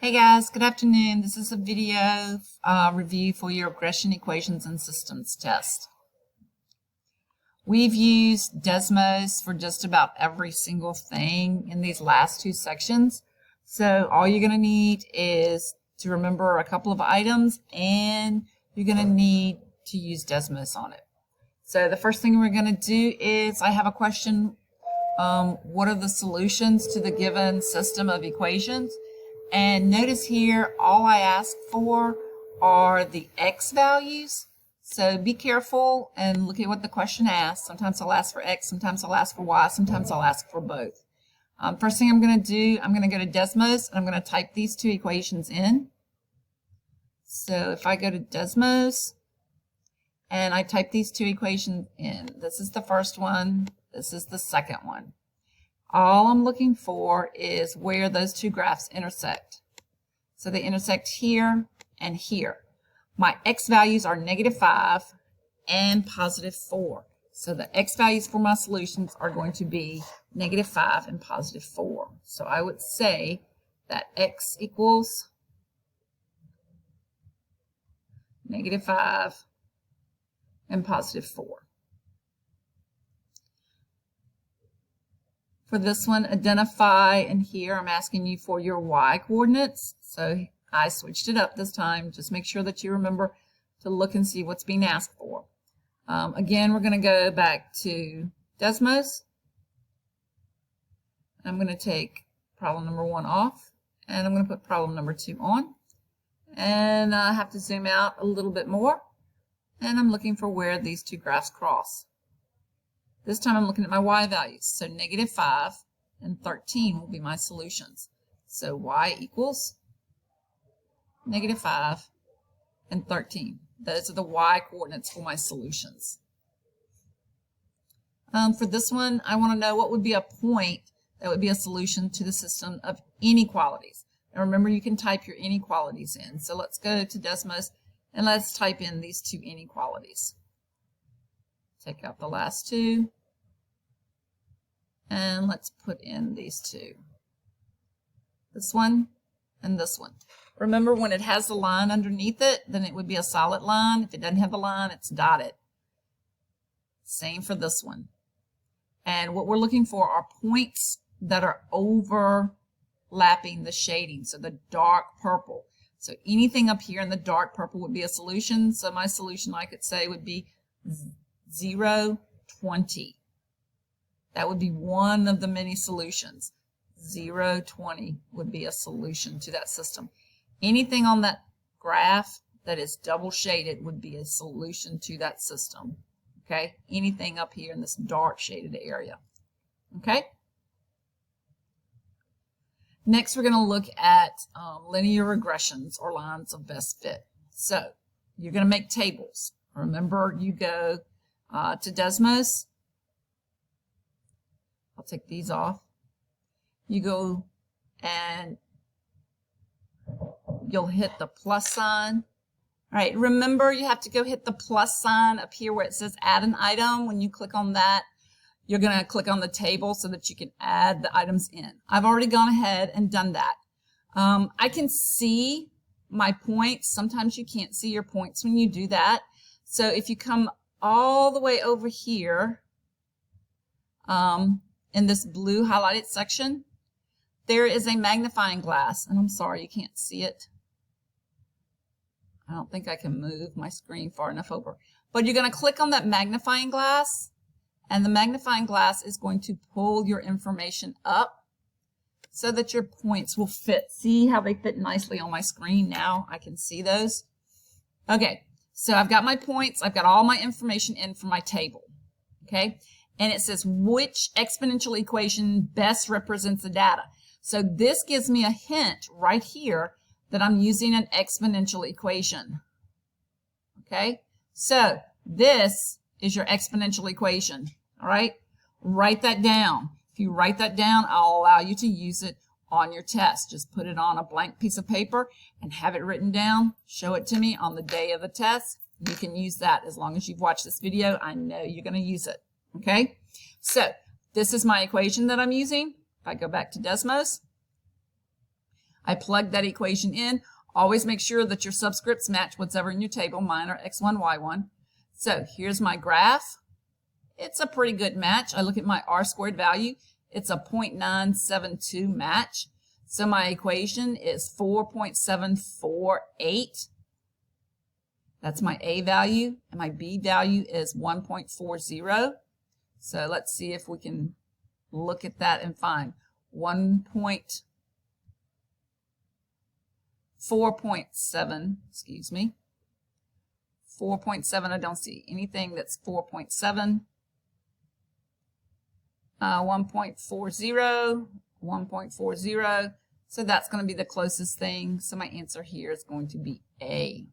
Hey guys, good afternoon. This is a video review for your regression equations and systems test. We've used Desmos for just about every single thing in these last two sections. So all you're going to need is to remember a couple of items, and you're going to need to use Desmos on it. So the first thing we're going to do is I have a question. What are the solutions to the given system of equations? And notice here, all I ask for are the x values. So be careful and look at what the question asks. Sometimes I'll ask for x, sometimes I'll ask for y, sometimes I'll ask for both. First thing I'm going to do, I'm going to go to Desmos, and I'm going to type these two equations in. So if I go to Desmos, and I type these two equations in, this is the first one, this is the second one. All I'm looking for is where those two graphs intersect. So they intersect here and here. My x values are -5 and +4. So the x values for my solutions are going to be -5 and +4. So I would say that x equals -5 and +4. For this one, identify, and here I'm asking you for your y coordinates. So I switched it up this time. Just make sure that you remember to look and see what's being asked for. Again, we're going to go back to Desmos. I'm going to take problem number 1 off, and I'm going to put problem number 2 on. And I have to zoom out a little bit more, and I'm looking for where these two graphs cross. This time I'm looking at my y values. So -5 and 13 will be my solutions. So y equals -5 and 13. Those are the y coordinates for my solutions. For this one, I want to know what would be a point that would be a solution to the system of inequalities. And remember, you can type your inequalities in. So let's go to Desmos and let's type in these two inequalities. Take out the last two, and let's put in these two. This one and this one. Remember, when it has the line underneath it, then it would be a solid line. If it doesn't have the line, it's dotted. Same for this one. And what we're looking for are points that are overlapping the shading, so the dark purple. So anything up here in the dark purple would be a solution. So my solution, I could say, would be 0, 20. That would be one of the many solutions. 0, 20 would be a solution to that system. Anything on that graph that is double shaded would be a solution to that system. Okay? Anything up here in this dark shaded area. Okay? Next, we're going to look at linear regressions, or lines of best fit. So you're going to make tables. Remember, you go to Desmos. I'll take these off. You go and you'll hit the plus sign. All right, remember, you have to go hit the plus sign up here where it says add an item. When you click on that, you're going to click on the table so that you can add the items in. I've already gone ahead and done that. I can see my points. Sometimes you can't see your points when you do that. So if you come all the way over here in this blue highlighted section, there is a magnifying glass. And I'm sorry, you can't see it. I don't think I can move my screen far enough over. But you're going to click on that magnifying glass, and the magnifying glass is going to pull your information up so that your points will fit. See how they fit nicely on my screen now? I can see those. Okay. So I've got my points, I've got all my information in for my table, okay? And it says which exponential equation best represents the data. So this gives me a hint right here that I'm using an exponential equation, okay? So this is your exponential equation, all right? Write that down. If you write that down, I'll allow you to use it on your test. Just put it on a blank piece of paper and have it written down. Show it to me on the day of the test. You can use that as long as you've watched this video. I know you're going to use it. Okay? So this is my equation that I'm using. If I go back to Desmos, I plug that equation in. Always make sure that your subscripts match whatever in your table. Mine are x1, y1. So here's my graph. It's a pretty good match. I look at my r-squared value. It's a 0.972 match. So my equation is 4.748. That's my A value, and my B value is 1.40. So let's see if we can look at that and find 4.7, excuse me. 4.7, I don't see anything that's 4.7. 1.40, 1.40. So that's going to be the closest thing. So my answer here is going to be A.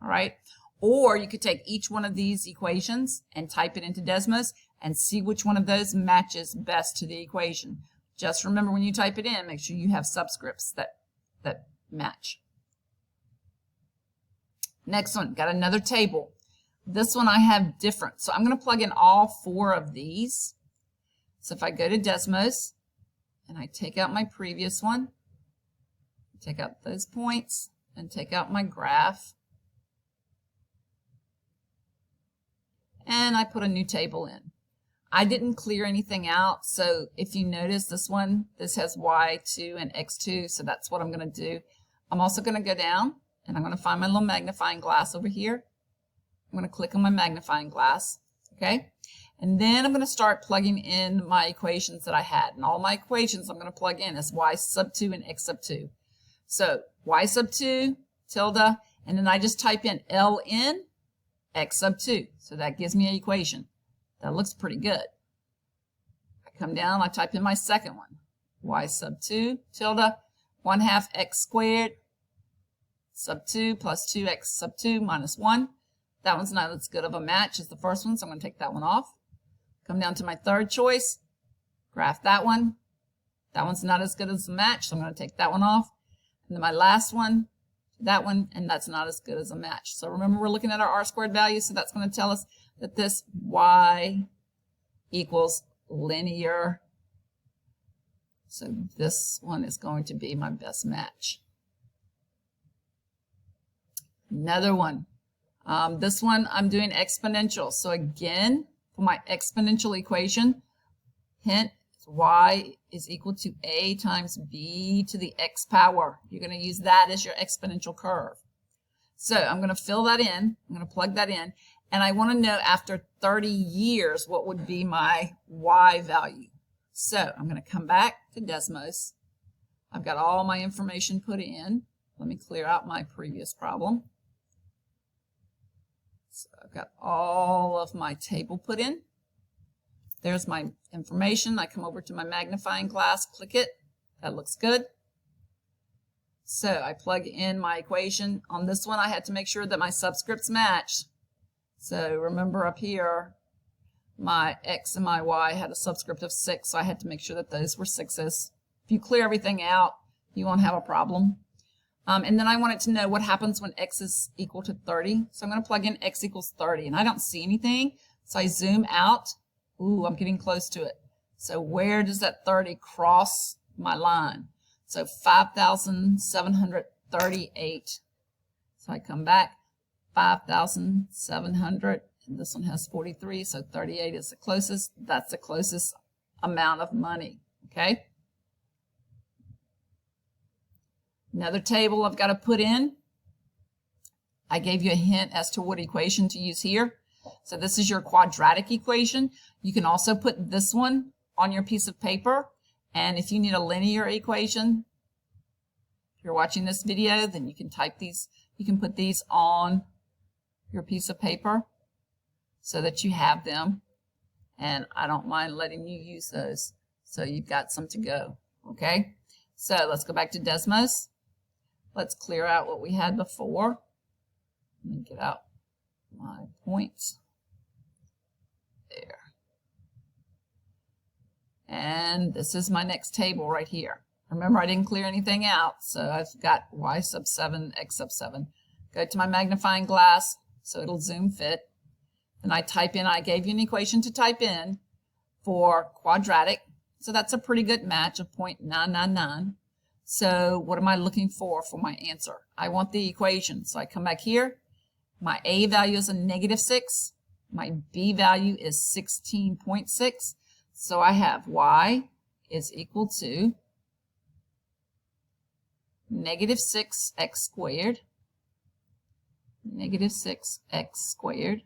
All right. Or you could take each one of these equations and type it into Desmos and see which one of those matches best to the equation. Just remember when you type it in, make sure you have subscripts that match. Next one, got another table. This one I have different. So I'm going to plug in all 4 of these. So if I go to Desmos and I take out my previous one, take out those points and take out my graph, and I put a new table in. I didn't clear anything out, so if you notice this one, this has y2 and x2, so that's what I'm going to do. I'm also going to go down and I'm going to find my little magnifying glass over here. I'm going to click on my magnifying glass, okay? And then I'm going to start plugging in my equations that I had. And all my equations I'm going to plug in is y sub 2 and x sub 2. So y sub 2, tilde, and then I just type in ln x sub 2. So that gives me an equation. That looks pretty good. I come down, I type in my second one. Y sub 2, tilde, 1/2 x squared sub 2 plus 2x sub 2 minus 1. That one's not as good of a match as the first one, so I'm going to take that one off. Come down to my third choice, graph that one. That one's not as good as the match, so I'm going to take that one off. And then my last one, that one, and that's not as good as a match. So remember, we're looking at our r-squared value, so that's going to tell us that this y equals linear. So this one is going to be my best match. Another one. This one I'm doing exponential. So again, for my exponential equation, hint, y is equal to a times b to the x power. You're going to use that as your exponential curve. So I'm going to fill that in. I'm going to plug that in. And I want to know after 30 years what would be my y value. So I'm going to come back to Desmos. I've got all my information put in. Let me clear out my previous problem. So I've got all of my table put in. There's my information. I come over to my magnifying glass, click it. That looks good. So I plug in my equation. On this one, I had to make sure that my subscripts match. So remember up here, my x and my y had a subscript of 6, so I had to make sure that those were 6s. If you clear everything out, you won't have a problem. And then I wanted to know what happens when x is equal to 30. So I'm going to plug in x equals 30, and I don't see anything. So I zoom out. Ooh, I'm getting close to it. So where does that 30 cross my line? So 5,738. So I come back, 5,700, and this one has 43, so 38 is the closest. That's the closest amount of money, okay? Another table I've got to put in. I gave you a hint as to what equation to use here. So this is your quadratic equation. You can also put this one on your piece of paper. And if you need a linear equation, if you're watching this video, then you can type these, you can put these on your piece of paper so that you have them. And I don't mind letting you use those. So you've got some to go, okay? So let's go back to Desmos. Let's clear out what we had before. Let me get out my points. There. And this is my next table right here. Remember, I didn't clear anything out, so I've got y sub 7, x sub 7. Go to my magnifying glass so it'll zoom fit. And I type in, I gave you an equation to type in for quadratic. So that's a pretty good match of 0.999. So what am I looking for my answer? I want the equation. So I come back here. My A value is a -6. My B value is 16.6. So I have y is equal to -6x squared, -6x squared,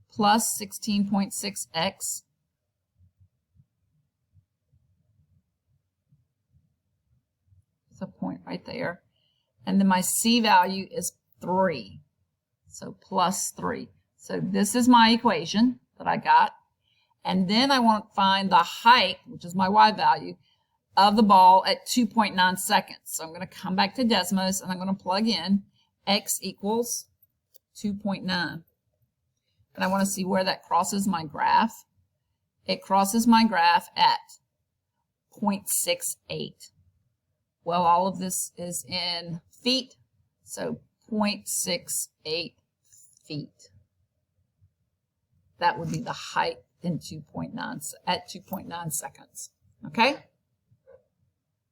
plus 16.6x It's a point right there. And then my C value is 3. So plus 3. So this is my equation that I got. And then I want to find the height, which is my Y value, of the ball at 2.9 seconds. So I'm going to come back to Desmos and I'm going to plug in x equals 2.9. And I want to see where that crosses my graph. It crosses my graph at 0.68. Well, all of this is in feet, so 0.68 feet. That would be the height in 2.9 at 2.9 seconds. Okay?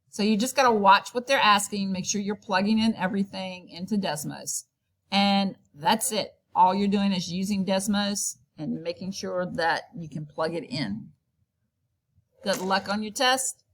So you just got to watch what they're asking, make sure you're plugging in everything into Desmos. And that's it. All you're doing is using Desmos and making sure that you can plug it in. Good luck on your test.